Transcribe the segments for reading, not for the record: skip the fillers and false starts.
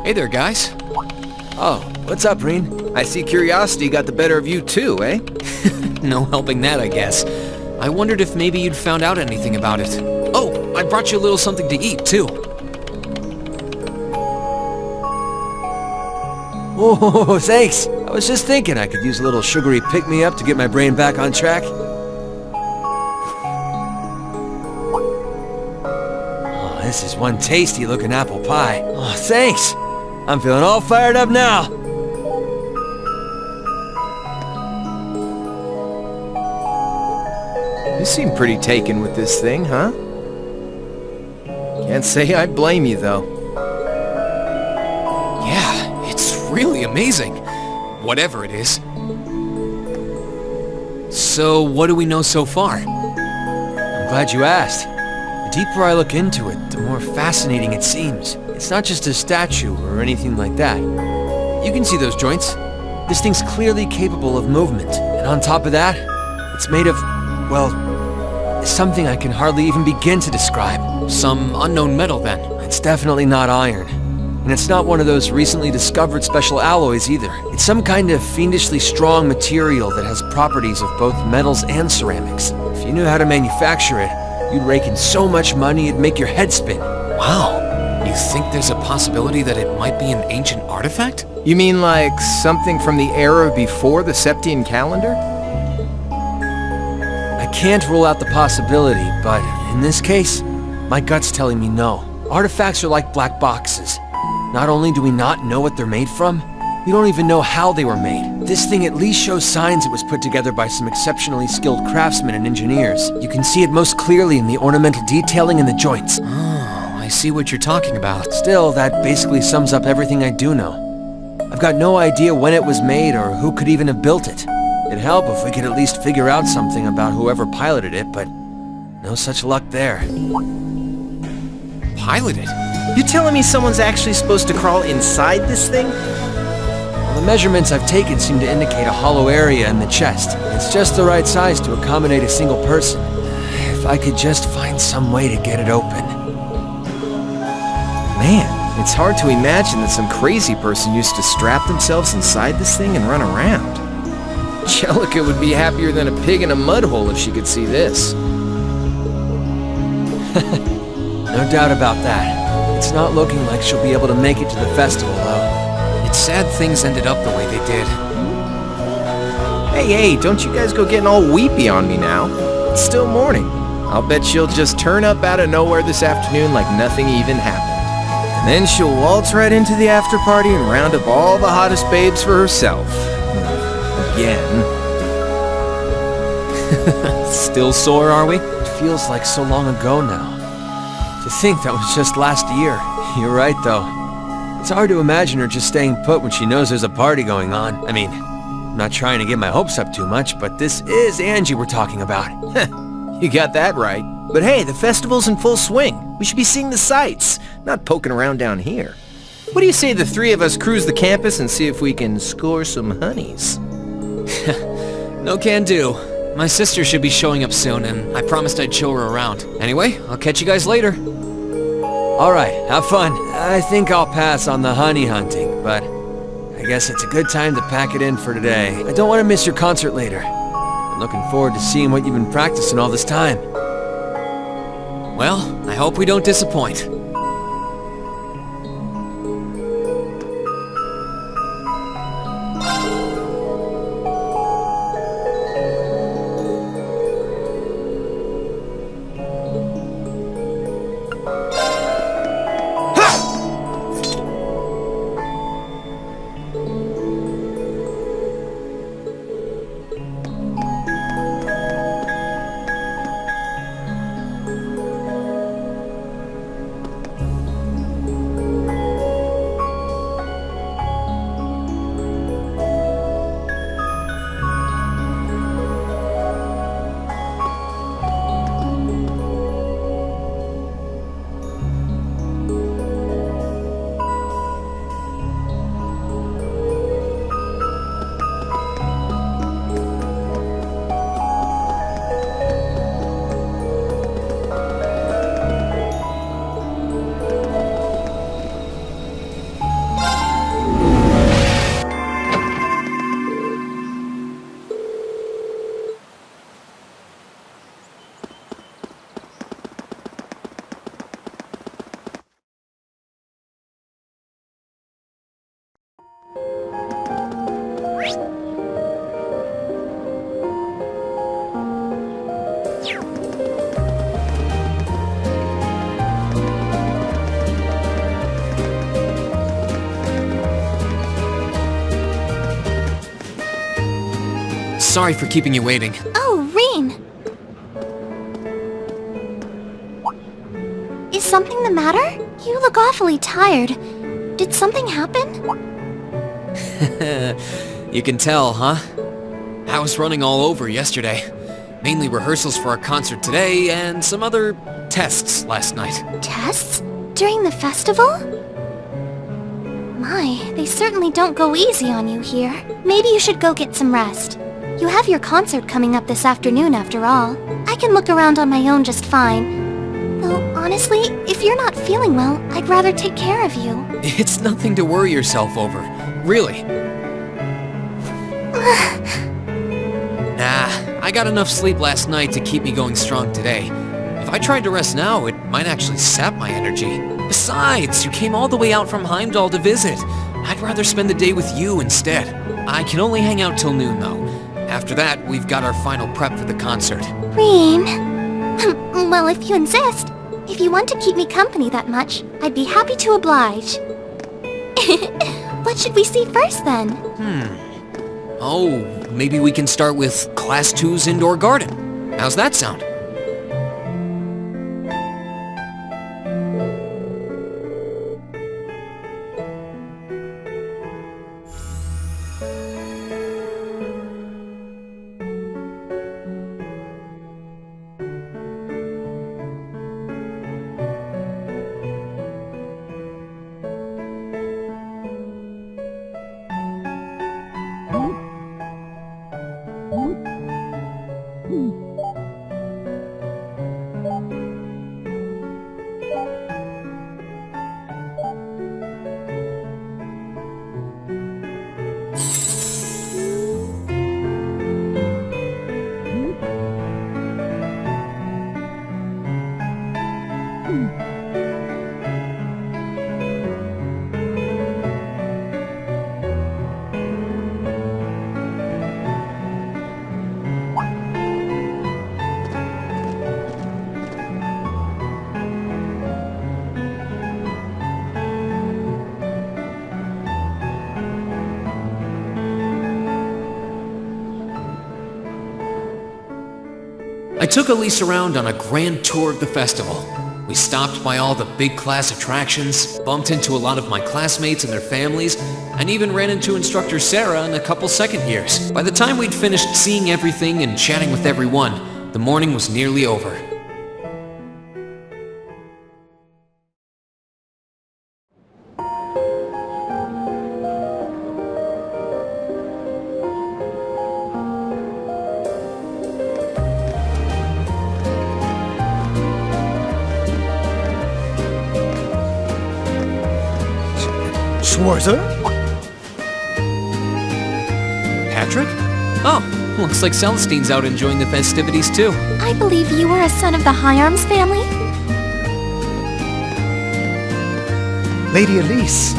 Hey there, guys. Oh, what's up, Rean? I see curiosity got the better of you too, eh? No helping that, I guess. I wondered if maybe you'd found out anything about it. Oh, I brought you a little something to eat, too. Oh, thanks. I was just thinking I could use a little sugary pick-me-up to get my brain back on track. Oh, this is one tasty-looking apple pie. Oh, thanks. I'm feeling all fired up now. You seem pretty taken with this thing, huh? Can't say I blame you, though. Yeah, it's really amazing. Whatever it is. So, what do we know so far? I'm glad you asked. The deeper I look into it, the more fascinating it seems. It's not just a statue or anything like that. You can see those joints. This thing's clearly capable of movement. And on top of that, it's made of, well, something I can hardly even begin to describe. Some unknown metal, then. It's definitely not iron. And it's not one of those recently discovered special alloys either. It's some kind of fiendishly strong material that has properties of both metals and ceramics. If you knew how to manufacture it, you'd rake in so much money it'd make your head spin. Wow. You think there's a possibility that it might be an ancient artifact? You mean like something from the era before the Septian calendar? I can't rule out the possibility, but in this case, my gut's telling me no. Artifacts are like black boxes. Not only do we not know what they're made from, we don't even know how they were made. This thing at least shows signs it was put together by some exceptionally skilled craftsmen and engineers. You can see it most clearly in the ornamental detailing in the joints. Oh, I see what you're talking about. Still, that basically sums up everything I do know. I've got no idea when it was made or who could even have built it. It'd help if we could at least figure out something about whoever piloted it, but no such luck there. Piloted? You telling me someone's actually supposed to crawl inside this thing? Well, the measurements I've taken seem to indicate a hollow area in the chest. It's just the right size to accommodate a single person. If I could just find some way to get it open. Man, it's hard to imagine that some crazy person used to strap themselves inside this thing and run around. Jellica would be happier than a pig in a mud hole if she could see this. No doubt about that. It's not looking like she'll be able to make it to the festival, though. It's sad things ended up the way they did. Hey, don't you guys go getting all weepy on me now. It's still morning. I'll bet she'll just turn up out of nowhere this afternoon like nothing even happened. And then she'll waltz right into the after party and round up all the hottest babes for herself. Again. Still sore, are we? It feels like so long ago now. To think that was just last year. You're right, though. It's hard to imagine her just staying put when she knows there's a party going on. I mean, I'm not trying to get my hopes up too much, but this is Angie we're talking about. You got that right. But hey, the festival's in full swing. We should be seeing the sights, not poking around down here. What do you say the three of us cruise the campus and see if we can score some honeys? No can do. My sister should be showing up soon, and I promised I'd show her around. Anyway, I'll catch you guys later. Alright, have fun. I think I'll pass on the honey hunting, but I guess it's a good time to pack it in for today. I don't want to miss your concert later. I'm looking forward to seeing what you've been practicing all this time. Well, I hope we don't disappoint. Sorry for keeping you waiting. Oh, Rean! Is something the matter? You look awfully tired. Did something happen? You can tell, huh? I was running all over yesterday. Mainly rehearsals for our concert today and some other tests last night. Tests? During the festival? My, they certainly don't go easy on you here. Maybe you should go get some rest. You have your concert coming up this afternoon after all. I can look around on my own just fine. Though, honestly, if you're not feeling well, I'd rather take care of you. It's nothing to worry yourself over. Really. Nah, I got enough sleep last night to keep me going strong today. If I tried to rest now, it might actually sap my energy. Besides, you came all the way out from Heimdall to visit. I'd rather spend the day with you instead. I can only hang out till noon, though. After that, we've got our final prep for the concert. Rean. Well, if you insist. If you want to keep me company that much, I'd be happy to oblige. What should we see first, then? Oh, maybe we can start with Class II's indoor garden. How's that sound? I took Elise around on a grand tour of the festival. We stopped by all the big class attractions, bumped into a lot of my classmates and their families, and even ran into instructor Sarah and a couple second years. By the time we'd finished seeing everything and chatting with everyone, the morning was nearly over. Schwarzer? Patrick? Oh, looks like Celestine's out enjoying the festivities too. I believe you are a son of the High Arms family? Lady Elise,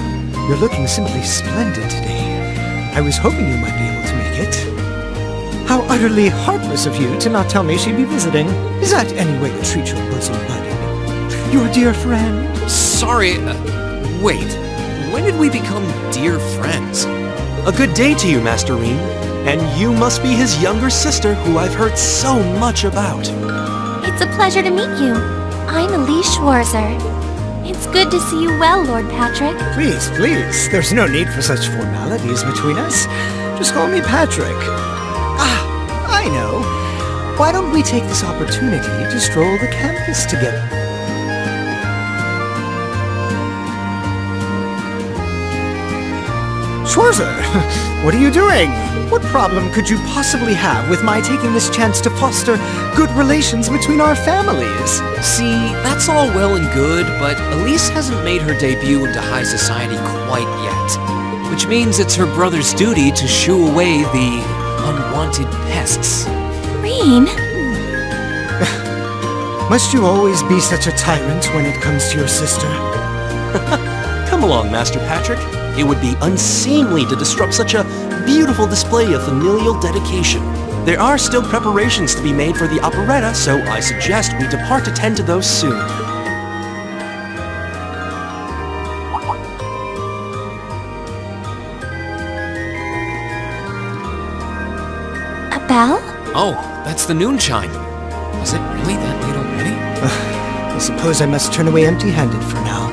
you're looking simply splendid today. I was hoping you might be able to make it. How utterly heartless of you to not tell me she'd be visiting. Is that any way to treat your bosom buddy? Your dear friend? Sorry, wait. When did we become dear friends? A good day to you, Master Rean. And you must be his younger sister, who I've heard so much about. It's a pleasure to meet you. I'm Elise Schwarzer. It's good to see you well, Lord Patrick. Please, please. There's no need for such formalities between us. Just call me Patrick. Ah, I know. Why don't we take this opportunity to stroll the campus together? Schwarzer, what are you doing? What problem could you possibly have with my taking this chance to foster good relations between our families? See, that's all well and good, but Elise hasn't made her debut into high society quite yet. Which means it's her brother's duty to shoo away the unwanted pests. Rean? Must you always be such a tyrant when it comes to your sister? Come along, Master Patrick. It would be unseemly to disrupt such a beautiful display of familial dedication. There are still preparations to be made for the operetta, so I suggest we depart to tend to those soon. A bell? Oh, that's the noon chime. Was it really that late already? I suppose I must turn away empty-handed for now.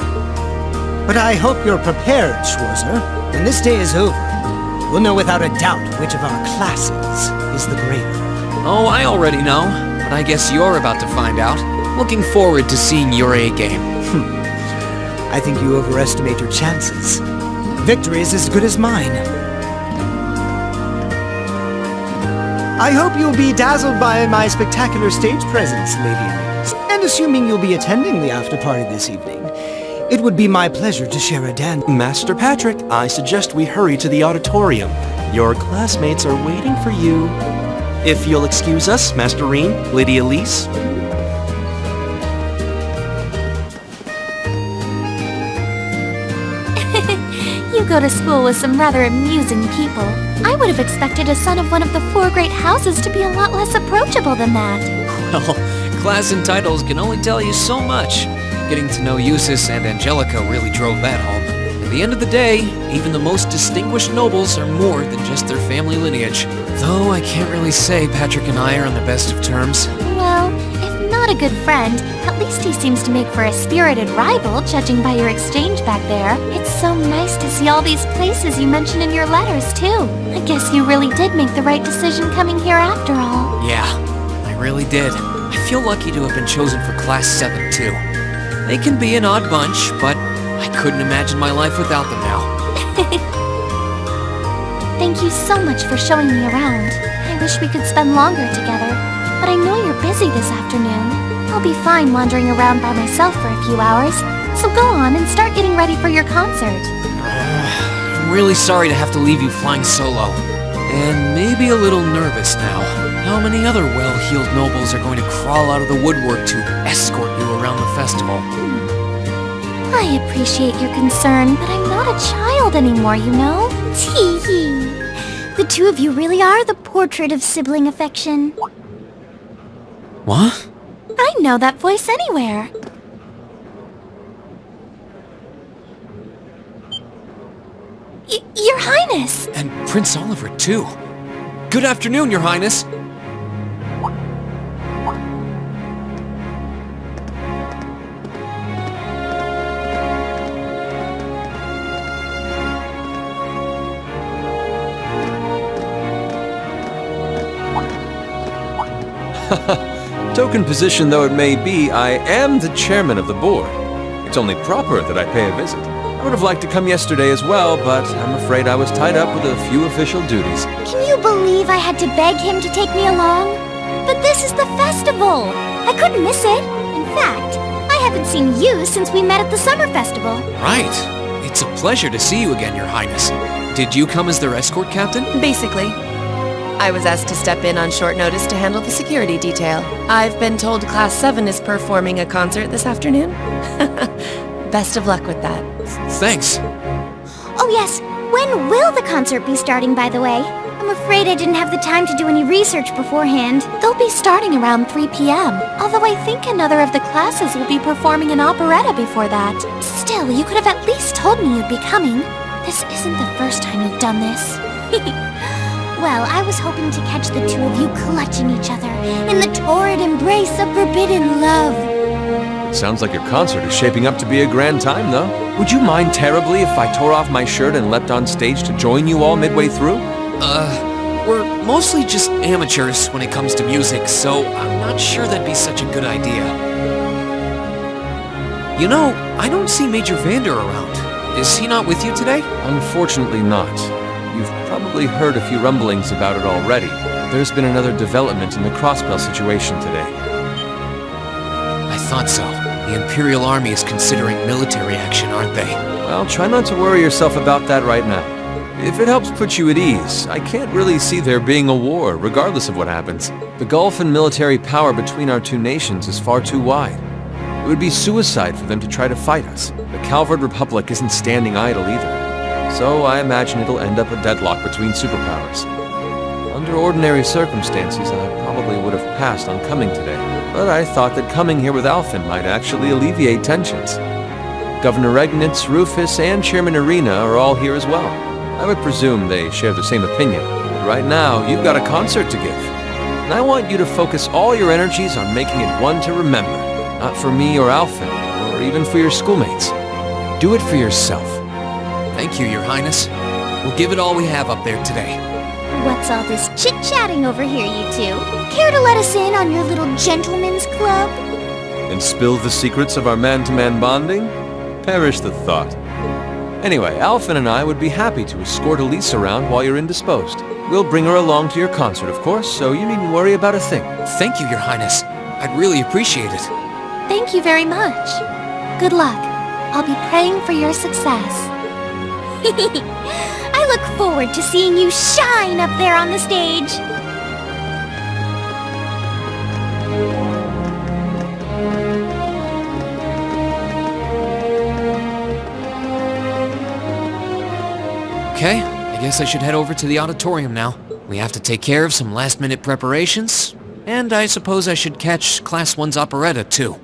But I hope you're prepared, Schwarzer. When this day is over, we'll know without a doubt which of our classes is the greater. Oh, I already know, but I guess you're about to find out. Looking forward to seeing your A-game. I think you overestimate your chances. Victory is as good as mine. I hope you'll be dazzled by my spectacular stage presence, Lady Elise. And assuming you'll be attending the after-party this evening, it would be my pleasure to share a dance. Master Patrick, I suggest we hurry to the auditorium. Your classmates are waiting for you. If you'll excuse us, Master Rean, Lady Elise. You go to school with some rather amusing people. I would have expected a son of one of the 4 great houses to be a lot less approachable than that. Well, class and titles can only tell you so much. Getting to know Eustace and Angelica really drove that home. At the end of the day, even the most distinguished nobles are more than just their family lineage. Though I can't really say Patrick and I are on the best of terms. Well, if not a good friend, at least he seems to make for a spirited rival, judging by your exchange back there. It's so nice to see all these places you mentioned in your letters, too. I guess you really did make the right decision coming here after all. Yeah, I really did. I feel lucky to have been chosen for Class 7, too. They can be an odd bunch, but I couldn't imagine my life without them now. Thank you so much for showing me around. I wish we could spend longer together, but I know you're busy this afternoon. I'll be fine wandering around by myself for a few hours, so go on and start getting ready for your concert. I'm really sorry to have to leave you flying solo. And maybe a little nervous now. How many other well-heeled nobles are going to crawl out of the woodwork to escort you around the festival? I appreciate your concern, but I'm not a child anymore, you know? Tee-hee. The two of you really are the portrait of sibling affection. What? I know that voice anywhere. Your Highness! And Prince Oliver, too. Good afternoon, Your Highness. Token position though it may be, I am the chairman of the board. It's only proper that I pay a visit. I would have liked to come yesterday as well, but I'm afraid I was tied up with a few official duties. Can you believe I had to beg him to take me along? But this is the festival! I couldn't miss it. In fact, I haven't seen you since we met at the summer festival. Right. It's a pleasure to see you again, Your Highness. Did you come as their escort captain? Basically. I was asked to step in on short notice to handle the security detail. I've been told Class 7 is performing a concert this afternoon. Best of luck with that. Thanks. Oh yes, when will the concert be starting, by the way? I'm afraid I didn't have the time to do any research beforehand. They'll be starting around 3 p.m., although I think another of the classes will be performing an operetta before that. Still, you could have at least told me you'd be coming. This isn't the first time you've done this. Well, I was hoping to catch the two of you clutching each other in the torrid embrace of forbidden love. Sounds like your concert is shaping up to be a grand time, though. Would you mind terribly if I tore off my shirt and leapt on stage to join you all midway through? We're mostly just amateurs when it comes to music, so I'm not sure that'd be such a good idea. You know, I don't see Major Vander around. Is he not with you today? Unfortunately not. You've probably heard a few rumblings about it already. There's been another development in the crossbell situation today. I thought so. The Imperial Army is considering military action, aren't they? Well, try not to worry yourself about that right now. If it helps put you at ease, I can't really see there being a war, regardless of what happens. The gulf in military power between our two nations is far too wide. It would be suicide for them to try to fight us. The Calvard Republic isn't standing idle either. So I imagine it'll end up a deadlock between superpowers. Under ordinary circumstances, I probably would have passed on coming today. But I thought that coming here with Alphen might actually alleviate tensions. Governor Regnitz, Rufus, and Chairman Arena are all here as well. I would presume they share the same opinion. But right now, you've got a concert to give. And I want you to focus all your energies on making it one to remember. Not for me or Alphen, or even for your schoolmates. Do it for yourself. Thank you, Your Highness. We'll give it all we have up there today. What's all this chit-chatting over here, you two? Care to let us in on your little gentleman's club? And spill the secrets of our man-to-man bonding? Perish the thought. Anyway, Alphen and I would be happy to escort Elise around while you're indisposed. We'll bring her along to your concert, of course, so you needn't worry about a thing. Thank you, Your Highness. I'd really appreciate it. Thank you very much. Good luck. I'll be praying for your success. I look forward to seeing you shine up there on the stage. Okay, I guess I should head over to the auditorium now. We have to take care of some last-minute preparations, and I suppose I should catch Class I's operetta too.